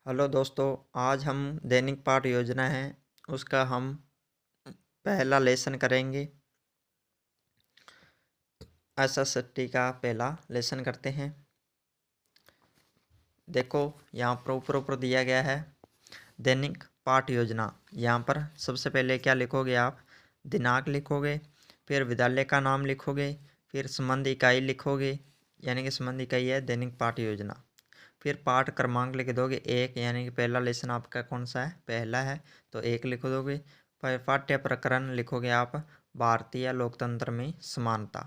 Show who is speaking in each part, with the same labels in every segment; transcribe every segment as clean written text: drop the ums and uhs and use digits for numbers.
Speaker 1: Hello दोस्तों, आज हम दैनिक पाठ योजना है उसका हम पहला लेसन करेंगे। एसएसटी का पहला लेसन करते हैं। देखो यहाँ पर ऊपर दिया गया है दैनिक पाठ योजना। यहाँ पर सबसे पहले क्या लिखोगे आप? दिनांक लिखोगे, फिर विद्यालय का नाम लिखोगे, फिर संबंध इकाई लिखोगे, यानी कि संबंध इकाई है दैनिक पाठ योजना। फिर पाठ क्रमांक लिख दोगे 1, यानी कि पहला लेसन आपका कौन सा है? पहला है, तो 1 लिख दोगे। फिर पाठ्य प्रकरण लिखोगे आप भारतीय लोकतंत्र में समानता।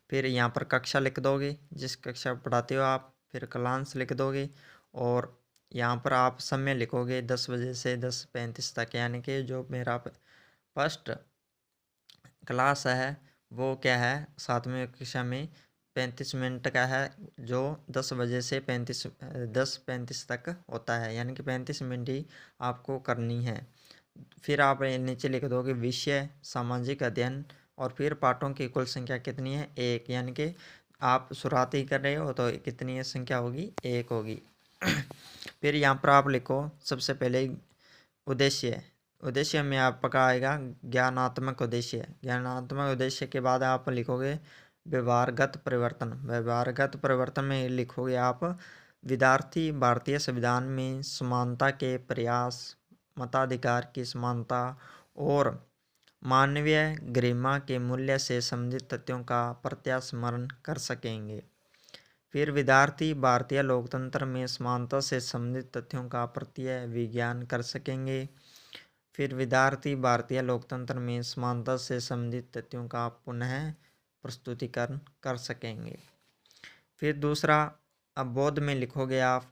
Speaker 1: फिर यहाँ पर कक्षा लिख दोगे, जिस कक्षा पढ़ाते हो आप। फिर क्लास लिख दोगे और यहाँ पर आप समय लिखोगे 10 बजे से 10:35 तक, यानी कि जो मेरा फर्स्ट क्लास है वो क्या है, 7वीं कक्षा में 35 मिनट का है, जो 10 बजे से 10:35 तक होता है, यानी कि 35 मिनट ही आपको करनी है। फिर आप नीचे लिख दोगे विषय सामाजिक अध्ययन और फिर पाठों की कुल संख्या कितनी है? 1, यानी कि आप शुरुआती कर रहे हो तो कितनी संख्या होगी? 1 होगी। फिर यहाँ पर आप लिखो सबसे पहले उद्देश्य। उद्देश्य में आपका आएगा ज्ञानात्मक उद्देश्य। ज्ञानात्मक उद्देश्य के बाद आप लिखोगे व्यवहारगत परिवर्तन। व्यवहारगत परिवर्तन में लिखोगे आप विद्यार्थी भारतीय संविधान में समानता के प्रयास, मताधिकार की समानता और मानवीय गरिमा के मूल्य से संबंधित तथ्यों का प्रत्यास्मरण कर सकेंगे। फिर विद्यार्थी भारतीय लोकतंत्र में समानता से संबंधित तथ्यों का प्रत्यय विज्ञान कर सकेंगे। फिर विद्यार्थी भारतीय लोकतंत्र में समानता से संबंधित तथ्यों का पुनः प्रस्तुतिकरण कर सकेंगे। फिर दूसरा अवबोध में लिखोगे आप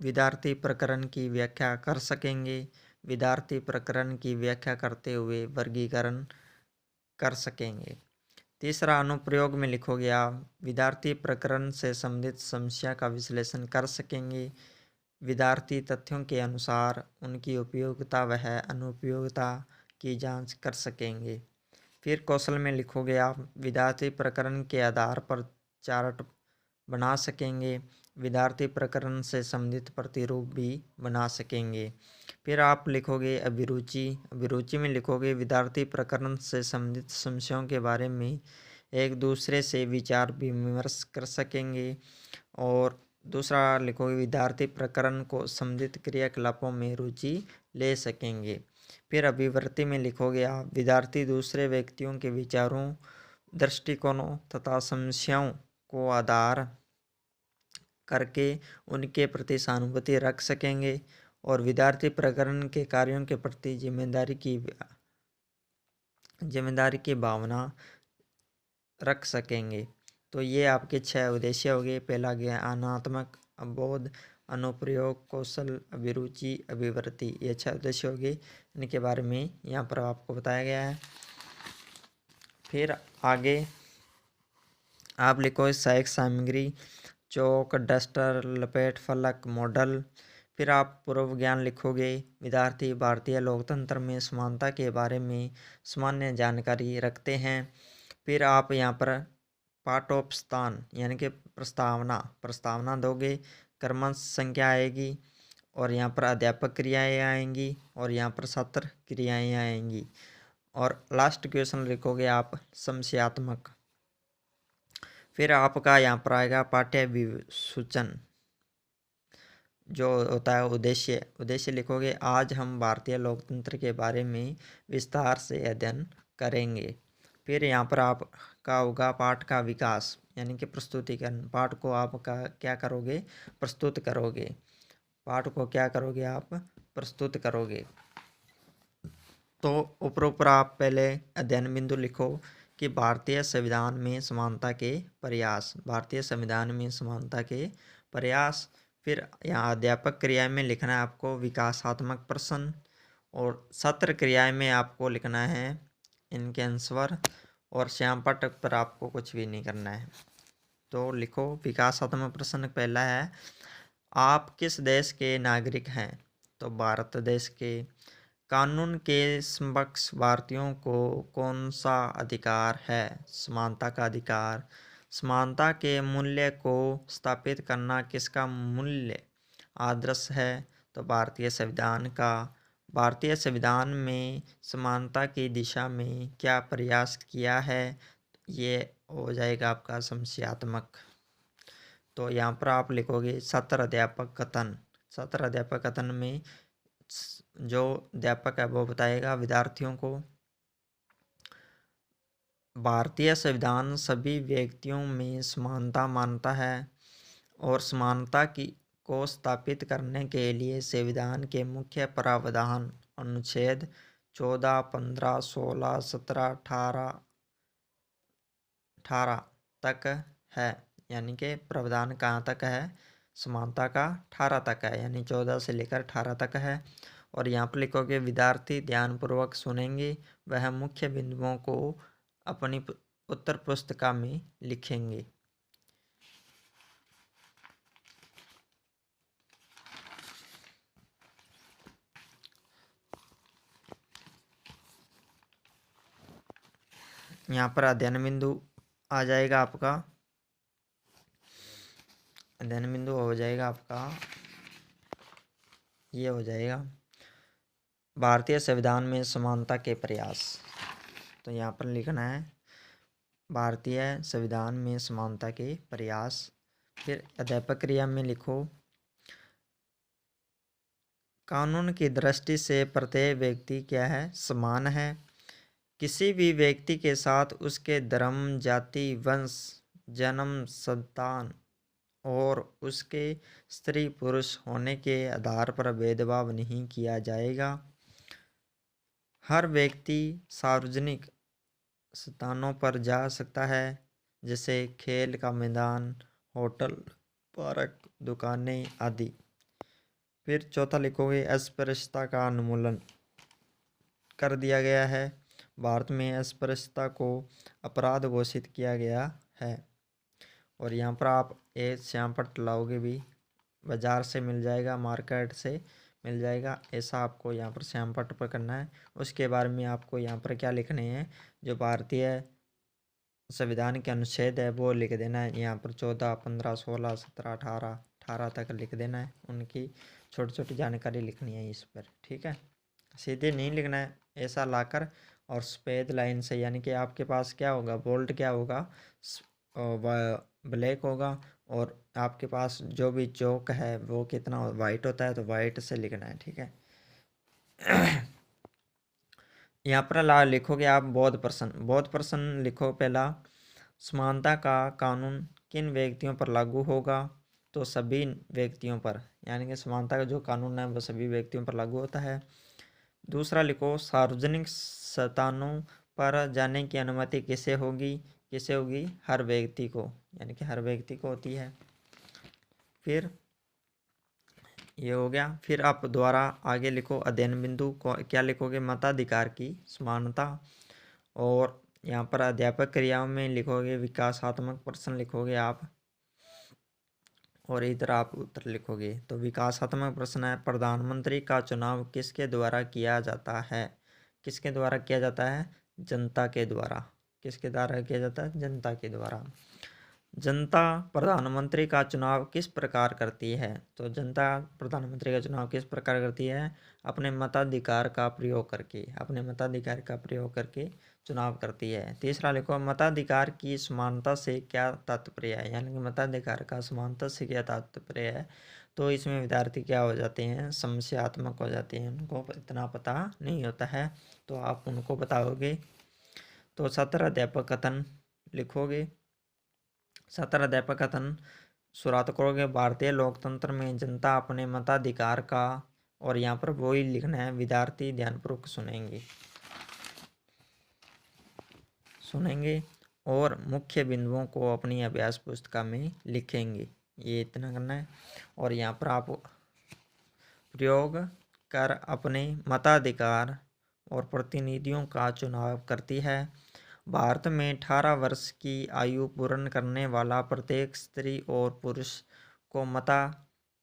Speaker 1: विद्यार्थी प्रकरण की व्याख्या कर सकेंगे। विद्यार्थी प्रकरण की व्याख्या करते हुए वर्गीकरण कर सकेंगे। तीसरा अनुप्रयोग में लिखोगे आप विद्यार्थी प्रकरण से संबंधित समस्या का विश्लेषण कर सकेंगे। विद्यार्थी तथ्यों के अनुसार उनकी उपयोगिता व अनुपयोगिता की जांच कर सकेंगे। फिर कौशल में लिखोगे आप विद्यार्थी प्रकरण के आधार पर चार्ट बना सकेंगे। विद्यार्थी प्रकरण से संबंधित प्रतिरूप भी बना सकेंगे। फिर आप लिखोगे अभिरुचि। अभिरुचि में लिखोगे विद्यार्थी प्रकरण से संबंधित समस्याओं के बारे में एक दूसरे से विचार विमर्श कर सकेंगे। और दूसरा लिखोगे विद्यार्थी प्रकरण को संबंधित क्रियाकलापों में रुचि ले सकेंगे। फिर अभिवृत्ति में लिखोगे आप विद्यार्थी दूसरे व्यक्तियों के विचारों, दृष्टिकोणों तथा समस्याओं को आधार करके उनके प्रति सहानुभूति रख सकेंगे और विद्यार्थी प्रकरण के कार्यों के प्रति जिम्मेदारी की भावना रख सकेंगे। तो ये आपके 6 उद्देश्य हो गए। पहला ज्ञानात्मक, अवबोध, अनुप्रयोग, कौशल, अभिरुचि, अभिवृत्ति, ये 6 उद्देश्य हो गए। इनके बारे में यहाँ पर आपको बताया गया है। फिर आगे आप लिखो सहायक सामग्री चौक, डस्टर, लपेट फलक, मॉडल। फिर आप पूर्व ज्ञान लिखोगे विद्यार्थी भारतीय लोकतंत्र में समानता के बारे में सामान्य जानकारी रखते हैं। फिर आप यहाँ पर पाठोपस्थान यानी कि प्रस्तावना दोगे। क्रमांक संख्या आएगी और यहाँ पर अध्यापक क्रियाएं आएंगी और यहाँ पर छात्र क्रियाएं आएंगी। और लास्ट क्वेश्चन लिखोगे आप समस्यात्मक। फिर आपका यहाँ पर आएगा पाठ्य विसूचन, जो होता है उद्देश्य लिखोगे आज हम भारतीय लोकतंत्र के बारे में विस्तार से अध्ययन करेंगे। फिर यहाँ पर आपका होगा पाठ का विकास यानी कि प्रस्तुतिकरण। पाठ को आप क्या करोगे? प्रस्तुत करोगे। पाठ को क्या करोगे आप? प्रस्तुत करोगे। तो ऊपर आप पहले अध्ययन बिंदु लिखो कि भारतीय संविधान में समानता के प्रयास। भारतीय संविधान में समानता के प्रयास। फिर यहाँ अध्यापक क्रिया में लिखना है आपको विकासात्मक प्रश्न और सत्र क्रिया में आपको लिखना है इनके आंसर। और श्याम पाठक पर आपको कुछ भी नहीं करना है। तो लिखो विकासात्मक प्रश्न पहला है आप किस देश के नागरिक हैं? तो भारत देश के। कानून के समक्ष भारतीयों को कौन सा अधिकार है? समानता का अधिकार। समानता के मूल्य को स्थापित करना किसका मूल्य आदर्श है। तो भारतीय संविधान में समानता की दिशा में क्या प्रयास किया है, ये हो जाएगा आपका समस्यात्मक। तो यहाँ पर आप लिखोगे सत्र अध्यापक कथन। सत्र अध्यापक कथन में जो अध्यापक है वो बताएगा विद्यार्थियों को भारतीय संविधान सभी व्यक्तियों में समानता मानता है और समानता को स्थापित करने के लिए संविधान के मुख्य प्रावधान अनुच्छेद 14, 15, 16, 17, 18 तक है। यानी कि प्रावधान कहाँ तक है, समानता का 18 तक है, यानी 14 से लेकर 18 तक है। और यहाँ पर लिखोगे विद्यार्थी ध्यानपूर्वक सुनेंगे, वह मुख्य बिंदुओं को अपनी उत्तर पुस्तिका में लिखेंगे। यहाँ पर अध्ययन बिंदु आ जाएगा आपका, अध्ययन बिंदु हो जाएगा आपका, ये हो जाएगा भारतीय संविधान में समानता के प्रयास। तो यहाँ पर लिखना है भारतीय संविधान में समानता के प्रयास। फिर अध्यापक क्रिया में लिखो कानून की दृष्टि से प्रत्येक व्यक्ति क्या है, समान है। किसी भी व्यक्ति के साथ उसके धर्म, जाति, वंश, जन्म, संतान और उसके स्त्री पुरुष होने के आधार पर भेदभाव नहीं किया जाएगा। हर व्यक्ति सार्वजनिक स्थानों पर जा सकता है, जैसे खेल का मैदान, होटल, पार्क, दुकानें आदि। फिर चौथा लिखोगे अस्पृश्यता का उन्मूलन कर दिया गया है। भारत में अस्पृश्यता को अपराध घोषित किया गया है। और यहाँ पर आप एक श्यामपट्ट लाओगे भी, बाजार से मिल जाएगा, मार्केट से मिल जाएगा, ऐसा आपको यहाँ पर श्यामपट्ट पर करना है। उसके बारे में आपको यहाँ पर क्या लिखने हैं, जो भारतीय संविधान के अनुच्छेद है वो लिख देना है। यहाँ पर 14, 15, 16, 17, 18 तक लिख देना है। उनकी छोटी छोटी जानकारी लिखनी है इस पर, ठीक है। सीधे नहीं लिखना है, ऐसा लाकर और सफ़ेद लाइन से, यानी कि आपके पास क्या होगा, बोल्ड क्या होगा, ब्लैक होगा। और आपके पास जो भी चौक है वो कितना वाइट होता है, तो वाइट से लिखना है, ठीक है। यहाँ पर लिखोगे आप बौद्ध प्रश्न लिखो। पहला, समानता का कानून किन व्यक्तियों पर लागू होगा, तो सभी व्यक्तियों पर, यानी कि समानता का जो कानून है वो सभी व्यक्तियों पर लागू होता है। दूसरा लिखो सार्वजनिक स्थानों पर जाने की अनुमति किसे होगी, हर व्यक्ति को, यानी कि हर व्यक्ति को होती है। फिर ये हो गया। फिर आप दोबारा आगे लिखो अध्ययन बिंदु को क्या लिखोगे, मताधिकार की समानता। और यहाँ पर अध्यापक क्रियाओं में लिखोगे विकासात्मक प्रश्न लिखोगे आप, और इधर आप उत्तर लिखोगे। तो विकासात्मक प्रश्न है प्रधानमंत्री का चुनाव किसके द्वारा किया जाता है, किसके द्वारा किया जाता है, जनता के द्वारा। किसके द्वारा किया जाता है, जनता के द्वारा। जनता प्रधानमंत्री का चुनाव किस प्रकार करती है, तो जनता प्रधानमंत्री का चुनाव किस प्रकार करती है, अपने मताधिकार का प्रयोग करके चुनाव करती है। तीसरा लिखो मताधिकार की समानता से क्या तात्पर्य है, यानी कि मताधिकार का समानता से क्या तात्पर्य है। तो इसमें विद्यार्थी क्या हो जाते हैं, समस्यात्मक हो जाते हैं, उनको इतना पता नहीं होता है, तो आप उनको बताओगे। तो सत्र अध्यापक कथन लिखोगे। सत्र अध्यापक कथन शुरुआत करोगे, भारतीय लोकतंत्र में जनता अपने मताधिकार का, और यहाँ पर वही लिखना है, विद्यार्थी ध्यानपूर्वक सुनेंगे और मुख्य बिंदुओं को अपनी अभ्यास पुस्तिका में लिखेंगे। ये इतना करना है। और यहाँ पर आप प्रयोग कर अपने मताधिकार और प्रतिनिधियों का चुनाव करती है। भारत में 18 वर्ष की आयु पूर्ण करने वाला प्रत्येक स्त्री और पुरुष को मत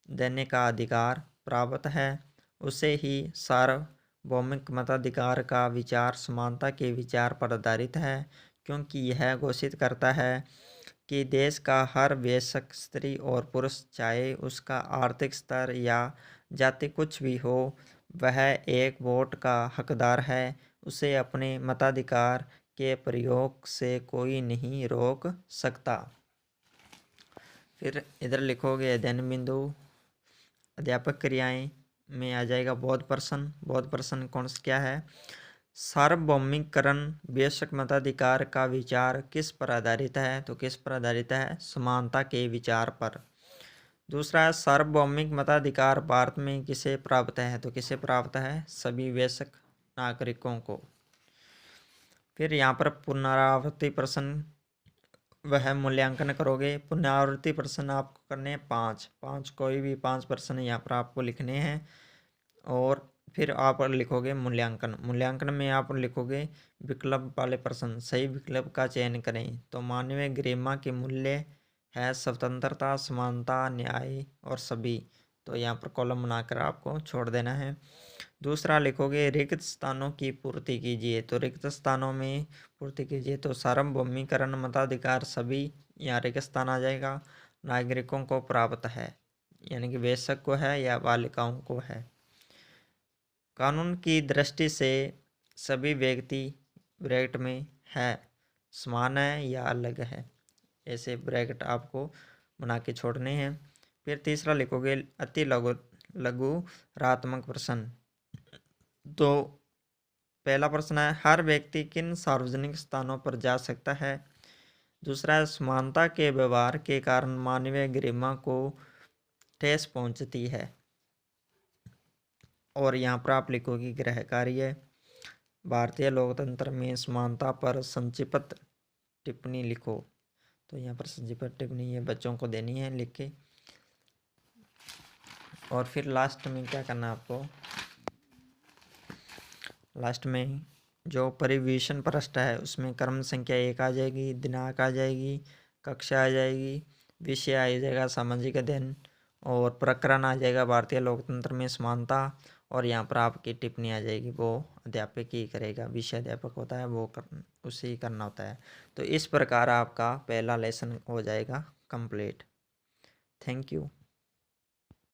Speaker 1: देने का अधिकार प्राप्त है। उसे ही सार्वभौमिक मताधिकार का विचार समानता के विचार पर आधारित है, क्योंकि यह घोषित करता है कि देश का हर वयस्क स्त्री और पुरुष, चाहे उसका आर्थिक स्तर या जाति कुछ भी हो, वह एक वोट का हकदार है। उसे अपने मताधिकार के प्रयोग से कोई नहीं रोक सकता। फिर इधर लिखोगे अध्ययन बिंदु, अध्यापक क्रियाएं में आ जाएगा बोध प्रश्न। बोध प्रश्न कौन सा क्या है? सार्वभौमिकरण वयस्क मताधिकार का विचार किस पर आधारित है? तो किस पर आधारित है? समानता के विचार पर। दूसरा है सार्वभौमिक मताधिकार भारत में किसे प्राप्त है? तो किसे प्राप्त है? सभी वयस्क नागरिकों को। फिर यहाँ पर पुनरावृत्ति प्रश्न वह मूल्यांकन करोगे। पुनरावृत्ति प्रश्न आपको करने हैं 5 कोई भी 5 प्रश्न यहाँ पर आपको लिखने हैं। और फिर आप लिखोगे मूल्यांकन। मूल्यांकन में आप लिखोगे विकल्प वाले प्रश्न, सही विकल्प का चयन करें। तो मानवीय गरिमा के मूल्य है स्वतंत्रता, समानता, न्याय और सभी। तो यहाँ पर कॉलम बनाकर आपको छोड़ देना है। दूसरा लिखोगे रिक्त स्थानों की पूर्ति कीजिए। तो रिक्त स्थानों में पूर्ति कीजिए, तो सार्वभौमिकरण मताधिकार सभी, यहाँ रिक्त स्थान आ जाएगा, नागरिकों को प्राप्त है, यानी कि वयस्क को है या बालिकाओं को है। कानून की दृष्टि से सभी व्यक्ति ब्रैकेट में है, समान है या अलग है, ऐसे ब्रैकेट आपको बना के छोड़ने हैं। फिर तीसरा लिखोगे अति लघुरात्मक प्रश्न। तो पहला प्रश्न है हर व्यक्ति किन सार्वजनिक स्थानों पर जा सकता है? दूसरा है समानता के व्यवहार के कारण मानवीय गरिमा को ठेस पहुंचती है। और यहाँ पर आप लिखोगे गृह कार्य, भारतीय लोकतंत्र में समानता पर संक्षिप्त टिप्पणी लिखो। तो यहाँ पर संक्षिप्त टिप्पणी ये बच्चों को देनी है लिख के। और फिर लास्ट में क्या करना है आपको? लास्ट में जो परिवेशन पृष्ठ है उसमें क्रम संख्या 1 आ जाएगी, दिनांक आ जाएगी, कक्षा आ जाएगी, विषय आ जाएगा सामाजिक अध्ययन, और प्रकरण आ जाएगा भारतीय लोकतंत्र में समानता। और यहाँ पर आपकी टिप्पणी आ जाएगी, वो अध्यापक ही करेगा, विषय अध्यापक होता है वो उसे ही करना होता है। तो इस प्रकार आपका पहला लेसन हो जाएगा कंप्लीट। Thank you.